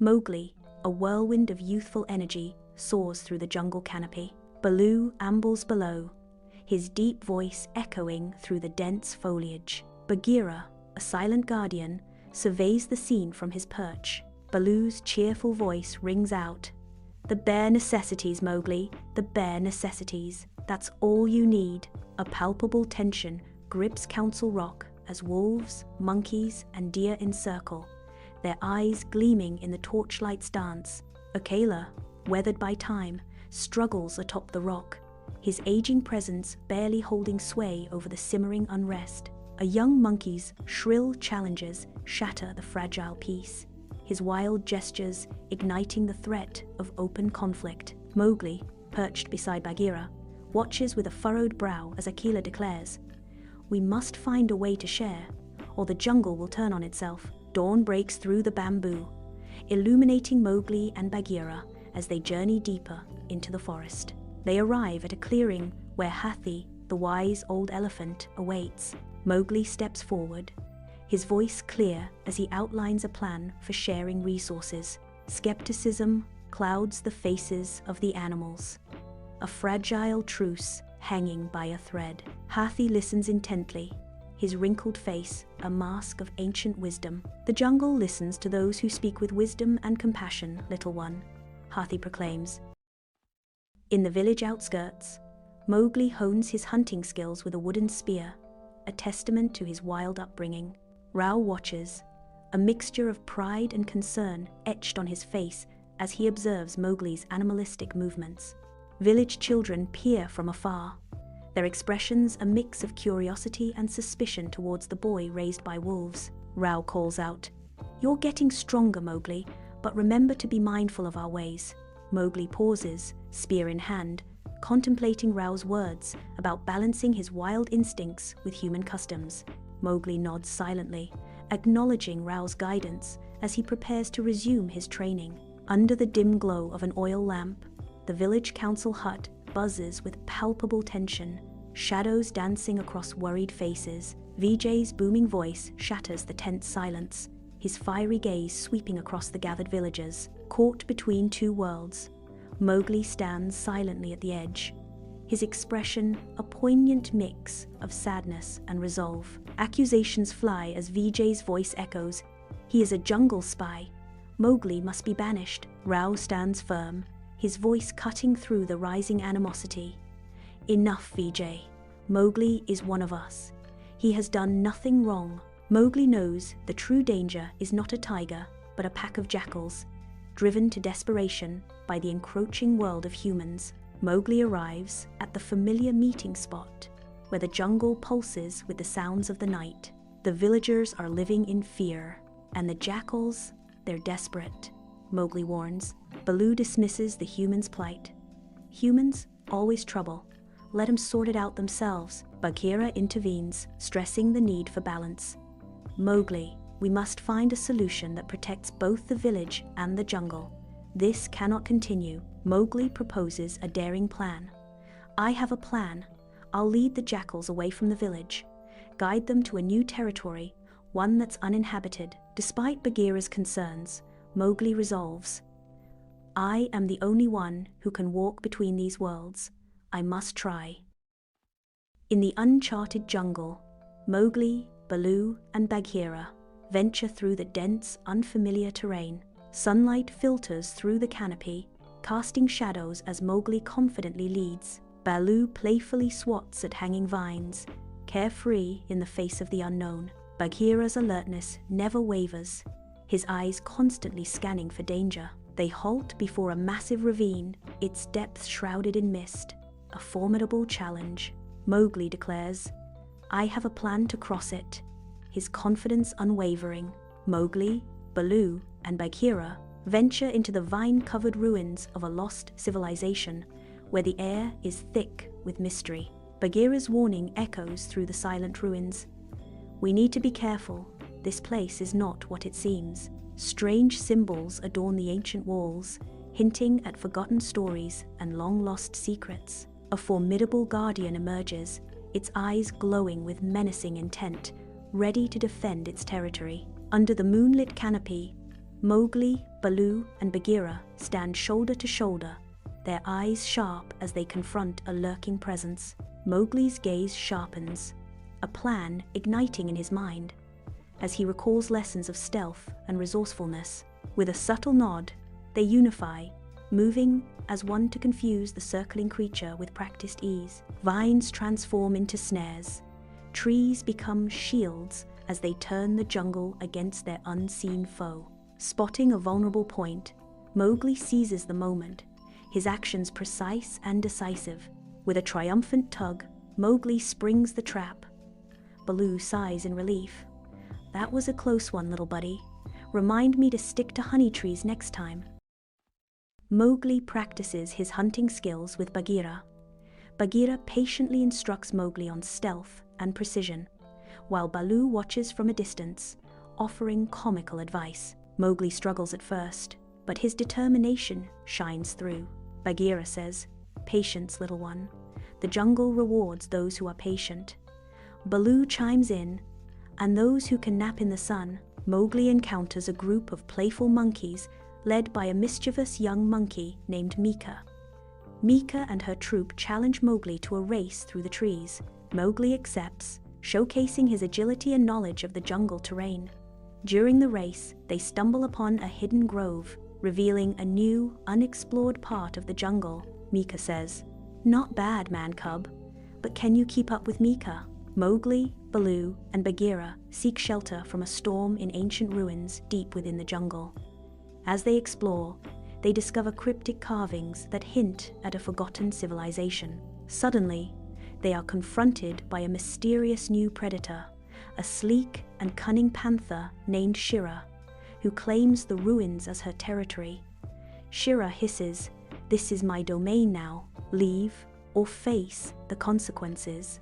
Mowgli, a whirlwind of youthful energy, soars through the jungle canopy. Baloo ambles below, his deep voice echoing through the dense foliage. Bagheera, a silent guardian, surveys the scene from his perch. Baloo's cheerful voice rings out. "The bare necessities, Mowgli, the bare necessities. That's all you need." A palpable tension grips Council Rock as wolves, monkeys, and deer encircle, their eyes gleaming in the torchlight's dance. Akela, weathered by time, struggles atop the rock, his aging presence barely holding sway over the simmering unrest. A young monkey's shrill challenges shatter the fragile peace, his wild gestures igniting the threat of open conflict. Mowgli, perched beside Bagheera, watches with a furrowed brow as Akela declares, "We must find a way to share, or the jungle will turn on itself." Dawn breaks through the bamboo, illuminating Mowgli and Bagheera as they journey deeper into the forest. They arrive at a clearing where Hathi, the wise old elephant, awaits. Mowgli steps forward, his voice clear as he outlines a plan for sharing resources. Skepticism clouds the faces of the animals, a fragile truce hanging by a thread. Hathi listens intently, his wrinkled face a mask of ancient wisdom. "The jungle listens to those who speak with wisdom and compassion, little one," Hathi proclaims. In the village outskirts, Mowgli hones his hunting skills with a wooden spear, a testament to his wild upbringing. Rao watches, a mixture of pride and concern etched on his face as he observes Mowgli's animalistic movements. Village children peer from afar, their expressions a mix of curiosity and suspicion towards the boy raised by wolves. Rao calls out, "You're getting stronger, Mowgli, but remember to be mindful of our ways." Mowgli pauses, spear in hand, contemplating Rao's words about balancing his wild instincts with human customs. Mowgli nods silently, acknowledging Rao's guidance as he prepares to resume his training. Under the dim glow of an oil lamp, the village council hut buzzes with palpable tension, shadows dancing across worried faces. Vijay's booming voice shatters the tense silence, his fiery gaze sweeping across the gathered villagers. Caught between two worlds, Mowgli stands silently at the edge, his expression a poignant mix of sadness and resolve. Accusations fly as Vijay's voice echoes, "He is a jungle spy. Mowgli must be banished." Rao stands firm, his voice cutting through the rising animosity. "Enough, Vijay. Mowgli is one of us. He has done nothing wrong." Mowgli knows the true danger is not a tiger, but a pack of jackals, driven to desperation by the encroaching world of humans. Mowgli arrives at the familiar meeting spot, where the jungle pulses with the sounds of the night. The villagers are living in fear, and the jackals, they're desperate. Mowgli warns. Baloo dismisses the humans' plight. "Humans, always trouble. Let them sort it out themselves." Bagheera intervenes, stressing the need for balance. "Mowgli, we must find a solution that protects both the village and the jungle. This cannot continue." Mowgli proposes a daring plan. "I have a plan. I'll lead the jackals away from the village, guide them to a new territory, one that's uninhabited." Despite Bagheera's concerns, Mowgli resolves, "I am the only one who can walk between these worlds. I must try." In the uncharted jungle, Mowgli, Baloo, and Bagheera venture through the dense, unfamiliar terrain. Sunlight filters through the canopy, casting shadows as Mowgli confidently leads. Baloo playfully swats at hanging vines, carefree in the face of the unknown. Bagheera's alertness never wavers, his eyes constantly scanning for danger. They halt before a massive ravine, its depths shrouded in mist, a formidable challenge. Mowgli declares, "I have a plan to cross it," his confidence unwavering. Mowgli, Baloo, and Bagheera venture into the vine-covered ruins of a lost civilization, where the air is thick with mystery. Bagheera's warning echoes through the silent ruins. "We need to be careful. This place is not what it seems." Strange symbols adorn the ancient walls, hinting at forgotten stories and long-lost secrets. A formidable guardian emerges, its eyes glowing with menacing intent, ready to defend its territory. Under the moonlit canopy, Mowgli, Baloo, and Bagheera stand shoulder to shoulder, their eyes sharp as they confront a lurking presence. Mowgli's gaze sharpens, a plan igniting in his mind, as he recalls lessons of stealth and resourcefulness. With a subtle nod, they unify, moving as one to confuse the circling creature with practiced ease. Vines transform into snares, trees become shields as they turn the jungle against their unseen foe. Spotting a vulnerable point, Mowgli seizes the moment, his actions precise and decisive. With a triumphant tug, Mowgli springs the trap. Baloo sighs in relief. "That was a close one, little buddy. Remind me to stick to honey trees next time." Mowgli practices his hunting skills with Bagheera. Bagheera patiently instructs Mowgli on stealth and precision, while Baloo watches from a distance, offering comical advice. Mowgli struggles at first, but his determination shines through. Bagheera says, "Patience, little one. The jungle rewards those who are patient." Baloo chimes in, "And those who can nap in the sun." Mowgli encounters a group of playful monkeys led by a mischievous young monkey named Meeka. Meeka and her troop challenge Mowgli to a race through the trees. Mowgli accepts, showcasing his agility and knowledge of the jungle terrain. During the race, they stumble upon a hidden grove, revealing a new, unexplored part of the jungle. Meeka says, "Not bad, man cub, but can you keep up with Meeka?" Mowgli, Baloo, and Bagheera seek shelter from a storm in ancient ruins deep within the jungle. As they explore, they discover cryptic carvings that hint at a forgotten civilization. Suddenly, they are confronted by a mysterious new predator, a sleek and cunning panther named Shira, who claims the ruins as her territory. Shira hisses, "This is my domain now. Leave or face the consequences."